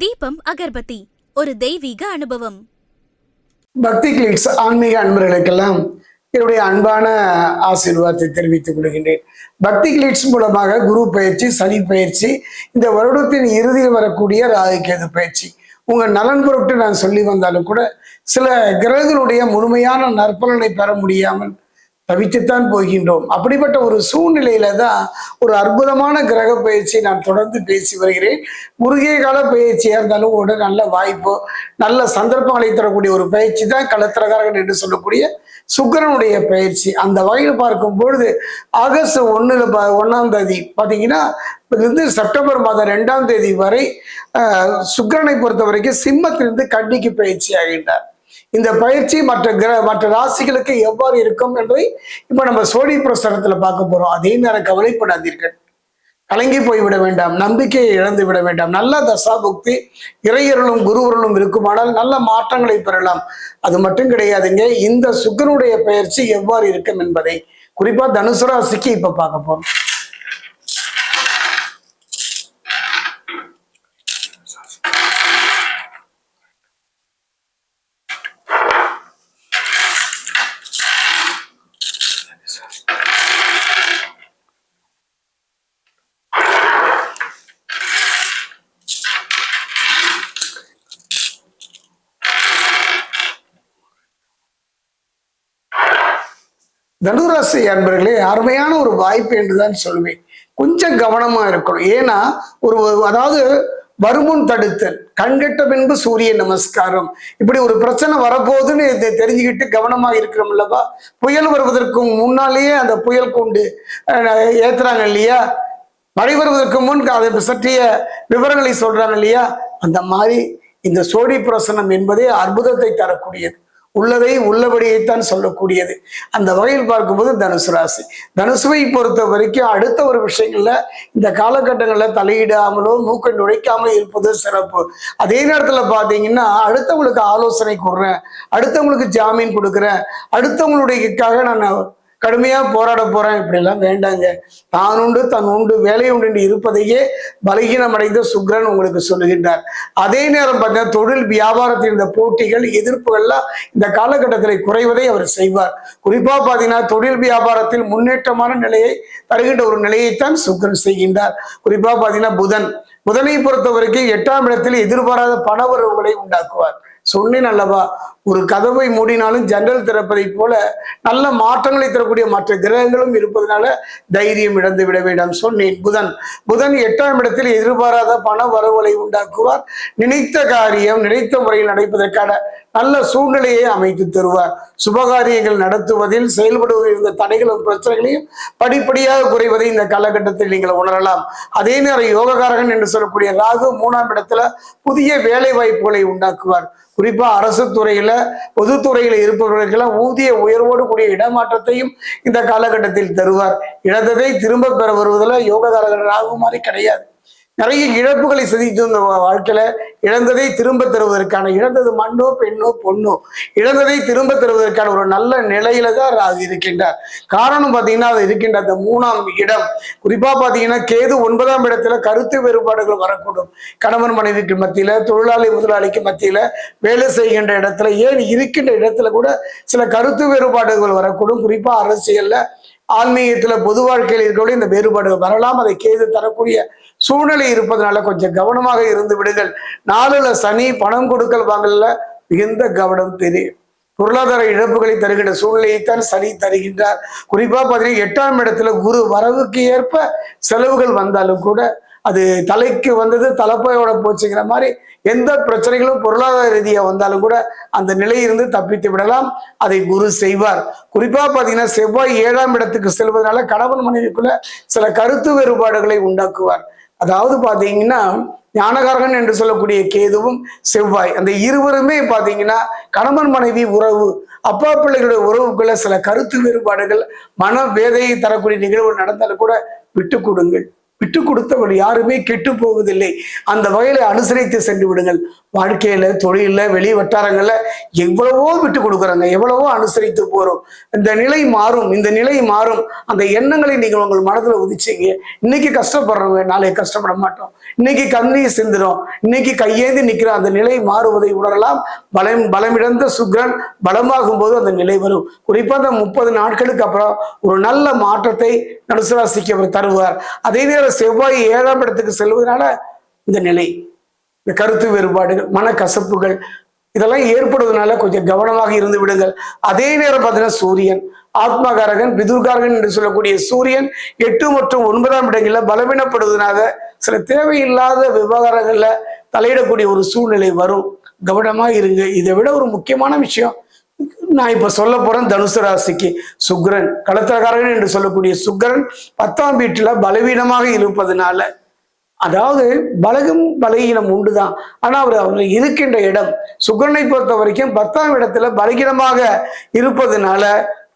தீபம் அகர்பத்தி ஒரு தெய்வீக அனுபவம். பக்தி கிளிட்ஸ் ஆன்மீக அன்பர்களுக்கெல்லாம் என்னுடைய அன்பான ஆசீர்வாதத்தை தெரிவித்துக் கொள்கின்றேன். பக்தி கிளிட்ஸ் மூலமாக குரு பயிற்சி, சனி பயிற்சி, இந்த வருடத்தின் இறுதியில் வரக்கூடிய ராகு கேது பயிற்சி, உங்க நலன் பொருட்டு நான் சொல்லி வந்தாலும் கூட சில கிரகங்களுடைய முழுமையான நற்பலனை பெற முடியாமல் தவித்துத்தான் போகின்றோம். அப்படிப்பட்ட ஒரு சூழ்நிலையில தான் ஒரு அற்புதமான கிரக பயிற்சி நான் தொடர்ந்து பேசி வருகிறேன். குறுகிய கால பயிற்சியா இருந்தாலும் ஒரு நல்ல வாய்ப்போ நல்ல சந்தர்ப்பங்களை தரக்கூடிய ஒரு பயிற்சி தான் களத்திரகாரகன் என்று சொல்லக்கூடிய சுக்கிரனுடைய பயிற்சி. அந்த வகையில் பார்க்கும் பொழுது ஆகஸ்ட் 1ஆம் தேதி பார்த்தீங்கன்னா செப்டம்பர் மாதம் 2ஆம் தேதி வரை சுக்கிரனை பொறுத்த வரைக்கும் சிம்மத்திலிருந்து கன்னிக்கு பயிற்சி ஆகின்றார். இந்த பயிற்சி மற்ற ராசிகளுக்கு எவ்வாறு இருக்கும் என்பதை இப்ப நம்ம சோழி பிரசனத்துல பார்க்க போறோம். அதே நேரம் கவலைப்படாதீர்கள், கலங்கி போய்விட வேண்டாம், நம்பிக்கையை இழந்து விட வேண்டாம். நல்ல தசாபுக்தி, இறையர்களும் குருவர்களும் இருக்குமானால் நல்ல மாற்றங்களை பெறலாம். அது மட்டும் கிடையாதுங்க, இந்த சுக்கிரனுடைய பயிற்சி எவ்வாறு இருக்கும் என்பதை குறிப்பா தனுசு ராசிக்கு இப்ப பார்க்க போறோம். தனுராசி அன்பர்களே, அருமையான ஒரு வாய்ப்பு என்றுதான் சொல்லுவேன். கொஞ்சம் கவனமா இருக்கணும். ஏன்னா அதாவது வருமுன் தடுத்தல், கண்கட்ட பின்பு சூரிய நமஸ்காரம், இப்படி ஒரு பிரச்சனை வரப்போகுதுன்னு தெரிஞ்சுக்கிட்டு கவனமா இருக்கிறோம் இல்லவா? புயல் வருவதற்கு முன்னாலேயே அந்த புயல் கொண்டு ஏத்துறாங்க இல்லையா? மழை வருவதற்கு முன் அதை சற்றிய விவரங்களை சொல்றாங்க இல்லையா? அந்த மாதிரி இந்த சோழி பிரசனம் என்பதே அற்புதத்தை தரக்கூடியது, உள்ளதை உள்ளபடியைத்தான் சொல்லக்கூடியது. அந்த வகையில் பார்க்கும்போது தனுசு ராசி, தனுசுவை பொறுத்த வரைக்கும் அடுத்த ஒரு விஷயங்கள்ல இந்த காலகட்டங்களில் தலையிடாமலோ மூக்கை நுழைக்காமல் இருப்பது சிறப்பு. அதே நேரத்துல பாத்தீங்கன்னா அடுத்தவங்களுக்கு ஆலோசனை கொடுறேன், அடுத்தவங்களுக்கு ஜாமீன் கொடுக்குறேன், அடுத்தவங்களுடையக்காக நான் கடுமையா போராட போறேன், இப்படி எல்லாம் வேண்டாங்க. தான் உண்டு தன் உண்டு வேலை உண்டு இருப்பதையே பலகீனம் அடைந்த சுக்கிரன் உங்களுக்கு சொல்லுகின்றார். அதே நேரம் பார்த்தீங்கன்னா தொழில் வியாபாரத்தில் இந்த போட்டிகள் எதிர்ப்புகள்லாம் இந்த காலகட்டத்தில் குறைவதை அவர் செய்வார். குறிப்பா பாத்தீங்கன்னா தொழில் வியாபாரத்தில் முன்னேற்றமான நிலையை தருகின்ற ஒரு நிலையைத்தான் சுக்கிரன் செய்கின்றார். குறிப்பா பாத்தீங்கன்னா புதனை பொறுத்த வரைக்கும் 8ஆம் இடத்தில் எதிர்பாராத பணவரவுகளை உண்டாக்குவார். சொன்னேன் அல்லவா, ஒரு கதவை மூடினாலும் ஜன்னல் திறப்பதை போல நல்ல மாற்றங்களை தரக்கூடிய மற்ற கிரகங்களும் இருப்பதனால தைரியம் இழந்து விட வேண்டாம். சொன்னேன், புதன் 8ஆம் இடத்தில் எதிர்பாராத பண வரவுகளை உண்டாக்குவார். நினைத்த காரியம் நினைத்த முறையில் நடப்பதற்கான நல்ல சூழ்நிலையை அமைத்து தருவார். சுபகாரியங்கள் நடத்துவதில் செயல்படுவதில் இருந்த தடைகளும் பிரச்சனைகளையும் படிப்படியாக குறைவதை இந்த காலகட்டத்தில் நீங்கள் உணரலாம். அதே நேரம் யோககாரகன் என்று சொல்லக்கூடிய ராகு 3ஆம் இடத்துல புதிய வேலை வாய்ப்புகளை உண்டாக்குவார். குறிப்பா அரசு துறையில பொதுத்துறையில இருப்பவர்களுக்கெல்லாம் ஊதிய உயர்வோடு கூடிய இடமாற்றத்தையும் இந்த காலகட்டத்தில் தருவார். இழந்ததை திரும்ப பெற வருவதில் யோககாரகன் ராகு மாதிரி கிடையாது. நிறைய இழப்புகளை சந்தித்து இந்த வாழ்க்கையில இழந்ததை திரும்ப தருவதற்கான, இழந்தது மண்ணோ பெண்ணோ பொண்ணோ, இழந்ததை திரும்ப தருவதற்கான ஒரு நல்ல நிலையில தான் ராகு இருக்கின்றார். காரணம் பார்த்தீங்கன்னா அது இருக்கின்ற அந்த 3ஆம் இடம். குறிப்பா பார்த்தீங்கன்னா கேது 9ஆம் இடத்துல கருத்து வேறுபாடுகள் வரக்கூடும். கணவன் மனைவிக்கு மத்தியில, தொழிலாளி முதலாளிக்கு மத்தியில, வேலை செய்கின்ற இடத்துல, ஏன் இருக்கின்ற இடத்துல கூட சில கருத்து வேறுபாடுகள் வரக்கூடும். குறிப்பா அரசியல்ல, ஆன்மீகத்துல, பொது வாழ்க்கையில் இருக்கக்கூடிய இந்த வேறுபாடுகள் வரலாம். அதை கேது தரக்கூடிய சூழ்நிலை இருப்பதனால கொஞ்சம் கவனமாக இருந்து விடுங்கள். 4ல சனி, பணம் கொடுக்கல் வாங்கல மிகுந்த கவனம் தெரியும். பொருளாதார இழப்புகளை தருகின்ற சூழ்நிலையைத்தான் சனி தருகின்றார். குறிப்பா பார்த்தீங்கன்னா 8ஆம் இடத்துல குரு, வரவுக்கு ஏற்ப செலவுகள் வந்தாலும் கூட அது தலைக்கு வந்தது தலைப்பையோட போச்சுங்கிற மாதிரி எந்த பிரச்சனைகளும் பொருளாதார ரீதியா வந்தாலும் கூட அந்த நிலையிலிருந்து தப்பித்து விடலாம். அதை குரு செய்வார். குறிப்பா பாத்தீங்கன்னா செவ்வாய் 7ஆம் இடத்துக்கு செல்வதனால கணவன் மனைவிக்குள்ள சில கருத்து வேறுபாடுகளை உண்டாக்குவார். அதாவது பாத்தீங்கன்னா ஞானகாரகன் என்று சொல்லக்கூடிய கேதுவும் செவ்வாய், அந்த இருவருமே பாத்தீங்கன்னா கணவன் மனைவி உறவு, அப்பா பிள்ளைகளுடைய உறவுக்குள்ள சில கருத்து வேறுபாடுகள், மன வேதையை தரக்கூடிய நிகழ்வு நடந்தாலும் கூட விட்டு கொடுங்கள். விட்டு கொடுத்தவர் யாருமே கெட்டு போவதில்லை. அந்த வகையில அனுசரித்து சென்று விடுங்கள். வாழ்க்கையில, தொழில, வெளி வட்டாரங்கள்ல எவ்வளவோ விட்டு கொடுக்குறாங்க, எவ்வளவோ அனுசரித்து போறோம். இந்த நிலை மாறும், இந்த நிலை மாறும். அந்த எண்ணங்களை நீங்கள் உங்கள் மனதில் உதிச்சிங்க. இன்னைக்கு கஷ்டப்படுறவங்க நாளைக்கு கஷ்டப்பட மாட்டோம். இன்னைக்கு கண்ணீர் சிந்துறோம், இன்னைக்கு கையேந்தி நிற்கிற அந்த நிலை மாறுவதை உணரலாம். பலமிழந்த சுக்கிரன் பலமாகும் போது அந்த நிலை வரும். குறிப்பா அந்த 30 நாட்களுக்கு அப்புறம் ஒரு நல்ல மாற்றத்தை தனுசு ராசிக்கு அவர் தருவார். அதே நேரம் செவ்வாய் 7ஆம் இடத்துக்கு செல்வதனால இந்த நிலை, இந்த கருத்து வேறுபாடுகள், மனக்கசப்புகள் இதெல்லாம் ஏற்படுவதனால கொஞ்சம் கவனமாக இருந்து விடுங்கள். அதே நேரம் பார்த்தீங்கன்னா சூரியன் ஆத்மகாரகன், பிதுர்காரகன் என்று சொல்லக்கூடிய சூரியன் 8 மற்றும் 9ஆம் இடங்கள்ல பலவீனப்படுவதனால சில தேவையில்லாத விவகாரங்கள்ல தலையிடக்கூடிய ஒரு சூழ்நிலை வரும். கவனமா இருங்க. இதை விட ஒரு முக்கியமான விஷயம் நான் இப்ப சொல்ல போறேன். தனுசு ராசிக்கு சுக்கிரன் களத்திரகாரகன் என்று சொல்லக்கூடிய சுக்கிரன் 10ஆம் வீட்டுல பலவீனமாக இருப்பதனால, அதாவது பலகீனம் உண்டுதான். ஆனா அவர் இருக்கின்ற இடம் சுக்கிரனை பொறுத்த வரைக்கும் 10ஆம் இடத்துல பலகீனமாக இருப்பதனால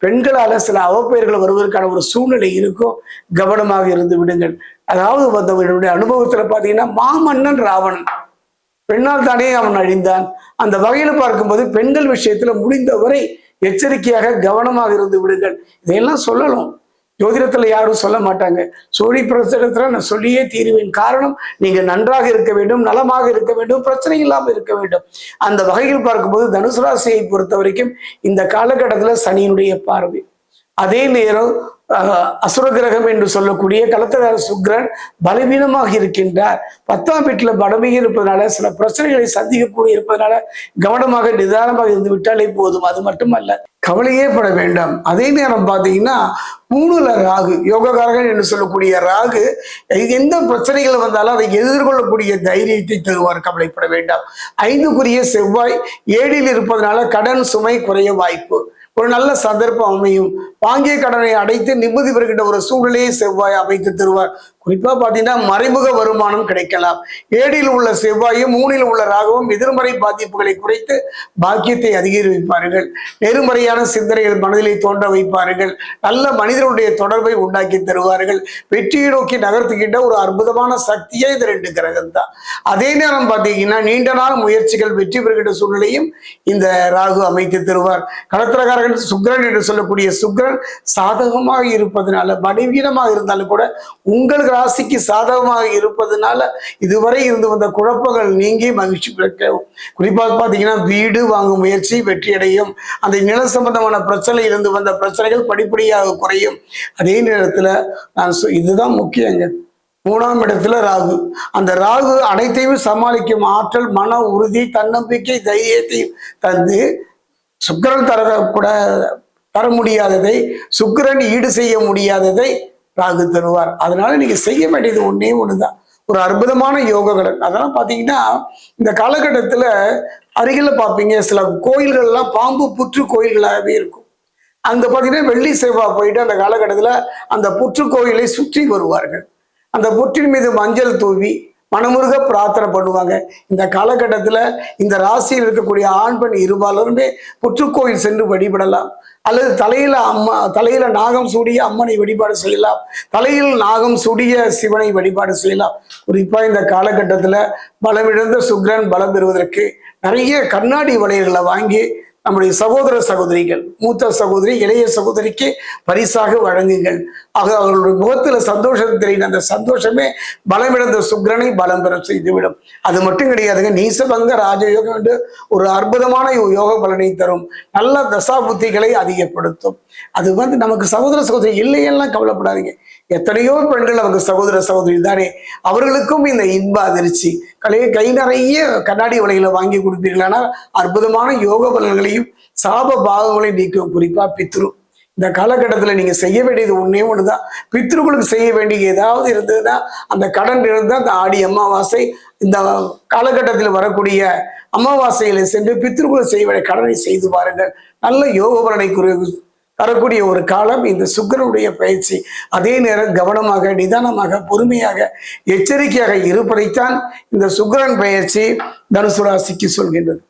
பெண்களால சில அவப்பெயர்கள் வருவதற்கான ஒரு சூழ்நிலை இருக்கும். கவனமாக இருந்து விடுங்கள். அதாவது வந்தவர்களுடைய அனுபவத்துல பாத்தீங்கன்னா மாமன்னன் ராவணன் பெண்ணால் தானே அவன் அழிந்தான். அந்த வகையில பார்க்கும்போது பெண்கள் விஷயத்துல முடிந்தவரை எச்சரிக்கையாக கவனமாக இருந்து விடுங்கள். இதையெல்லாம் சொல்லணும். ஜோதிடத்துல யாரும் சொல்ல மாட்டாங்க. சோழி பிரச்சனத்துல நான் சொல்லியே தீருவேன். காரணம், நீங்க நன்றாக இருக்க வேண்டும், நலமாக இருக்க வேண்டும், பிரச்சனை இல்லாமல் இருக்க வேண்டும். அந்த வகையில் பார்க்கும்போது தனுசு ராசியை பொறுத்த வரைக்கும் இந்த காலகட்டத்துல சனியினுடைய பார்வை, அதே நேரம் அசுர கிரகம் என்று சொல்லக்கூடிய களத்திரகார சுக்கிரன் பலவீனமாக இருக்கின்றார். 10ஆம் வீட்டுல பலவீனம் இருப்பதனால சில பிரச்சனைகளை சந்திக்கக்கூடிய இருப்பதனால கவனமாக நிதானமாக இருந்து விட்டாலே போதும். அது மட்டுமல்ல, கவலையே பட வேண்டாம். அதே நேரம் பார்த்தீங்கன்னா 3ல ராகு, யோககாரகன் என்று சொல்லக்கூடிய ராகு எந்த பிரச்சனைகள் வந்தாலும் அதை எதிர்கொள்ளக்கூடிய தைரியத்தை தருவார். கவலைப்பட வேண்டாம். 5க்குரிய செவ்வாய் 7ல் இருப்பதனால கடன் சுமை குறைய வாய்ப்பு, ஒரு நல்ல சந்தர்ப்பம் அமையும். வாங்கிய கடனை அடைத்து நிம்மதி பெறுகின்ற ஒரு சூழ்நிலையை செவ்வாய் அமைத்து தருவார். குறிப்பா பாத்தீங்கன்னா மறைமுக வருமானம் கிடைக்கலாம். 7ல் உள்ள செவ்வாயும் 3ல் உள்ள ராகவும் எதிர்மறை பாதிப்புகளை குறைத்து பாக்கியத்தை அதிகரிப்பார்கள். நேர்மறையான சிந்தனைகள் மனதிலே தோன்ற வைப்பார்கள். நல்ல மனிதனுடைய தொடர்பை உண்டாக்கி தருவார்கள். வெற்றியை நோக்கி நகர்த்துகின்ற ஒரு அற்புதமான சக்தியே இந்த 2 கிரகம் தான். அதே நேரம் பார்த்தீங்கன்னா நீண்ட நாள் முயற்சிகள் வெற்றி பெறுகின்ற சூழ்நிலையும் இந்த ராகு அமைத்து தருவார். களத்திரகாரகன் சுக்கிரன் என்று சொல்லக்கூடிய சுக்கிரன் சாதகமாக இருப்பதனால, பலவீனமாக இருந்தாலும் கூட உங்களுக்கு ராசிக்கு சாதகமாக இருப்பதனால இதுவரை இருந்து வந்த குழப்பங்கள் நீங்கி மகிழ்ச்சி பிறக்கும். குறிப்பாக பார்த்தீங்கன்னா வீடு வாங்கும் முயற்சி வெற்றியடையும். அந்த நில சம்பந்தமான பிரச்சனை இருந்து வந்த பிரச்சனைகள் படிப்படியாக குறையும். அதே நேரத்தில் இதுதான் முக்கியங்க, 3ஆம் இடத்துல ராகு. அந்த ராகு அனைத்தையும் சமாளிக்கும் ஆற்றல், மன உறுதி, தன்னம்பிக்கை, தைரியத்தையும் தந்து சுக்கிரன் தர முடியாததை, சுக்கிரன் ஈடு செய்ய முடியாததை ராகு தருவார். அதனால நீங்க செய்ய வேண்டியது ஒன்னே ஒண்ணுதான், ஒரு அற்புதமான யோகங்கள். அதெல்லாம் பாத்தீங்கன்னா இந்த காலகட்டத்துல அருகில பார்ப்பீங்க சில கோயில்கள்லாம் பாம்பு புற்று கோயில்களாகவே இருக்கும். அங்க பாத்தீங்கன்னா வெள்ளி செவ்வாய் போயிட்டு அந்த காலகட்டத்துல அந்த புற்று கோயிலை சுற்றி வருவார்கள். அந்த புற்றின் மீது மஞ்சள் தூவி மனமுருக பிரார்த்தனை பண்ணுவாங்க. இந்த காலகட்டத்துல இந்த ராசியில் இருக்கக்கூடிய ஆண் பெண் இருபாலருமே புற்றுக்கோயில் சென்று வழிபடலாம். அல்லது தலையில நாகம் சூடிய அம்மனை வழிபாடு செய்யலாம். தலையில் நாகம் சூடிய சிவனை வழிபாடு செய்யலாம். குறிப்பா இந்த காலகட்டத்துல பலமிழந்த சுக்கிரன் பலம் பெறுவதற்கு நிறைய கண்ணாடி வளையல்களை வாங்கி நம்முடைய சகோதர சகோதரிகள், மூத்த சகோதரி, இளைய சகோதரிக்கு பரிசாக வழங்குங்கள். ஆக அவர்களுடைய முகத்துல சந்தோஷம் தெரியும். அந்த சந்தோஷமே பலமிழந்த சுக்கிரனை பலம் பெற செய்துவிடும். அது மட்டும் கிடையாதுங்க, நீசபங்க ராஜயோகம் என்று ஒரு அற்புதமான யோக பலனை தரும். நல்ல தசா புத்திகளை அதிகப்படுத்தும். அது நமக்கு சகோதர சகோதரி இல்லையெல்லாம் கவலைப்படாதீங்க. எத்தனையோ பெண்கள் அவங்க சகோதர சகோதரி தானே, அவர்களுக்கும் இந்த இன்ப அதிர்ச்சி கை நிறைய கண்ணாடி வலைகளை வாங்கி கொடுப்பீர்களானால் அற்புதமான யோக பலன்களையும் சாப பாகங்களையும் நீக்கும். குறிப்பா பித்ரு, இந்த காலகட்டத்தில் நீங்க செய்ய வேண்டியது ஒன்னே ஒண்ணுதான். பித்ருக்களுக்கு செய்ய வேண்டிய ஏதாவது இருந்ததுன்னா, அந்த கடன் இருந்தால் அந்த ஆடி அமாவாசை, இந்த காலகட்டத்தில் வரக்கூடிய அமாவாசைகளை சென்று பித்ருக்களுக்கு செய்ய வேண்டிய கடனை செய்து பாருங்கள். நல்ல யோக பலனை தரக்கூடிய ஒரு காலம் இந்த சுக்கிரனுடைய பயிற்சி. அதே நேரம் கவனமாக, நிதானமாக, பொறுமையாக, எச்சரிக்கையாக இருப்பதைத்தான் இந்த சுக்கிரன் பயிற்சி தனுசு ராசிக்கு சொல்கின்றது.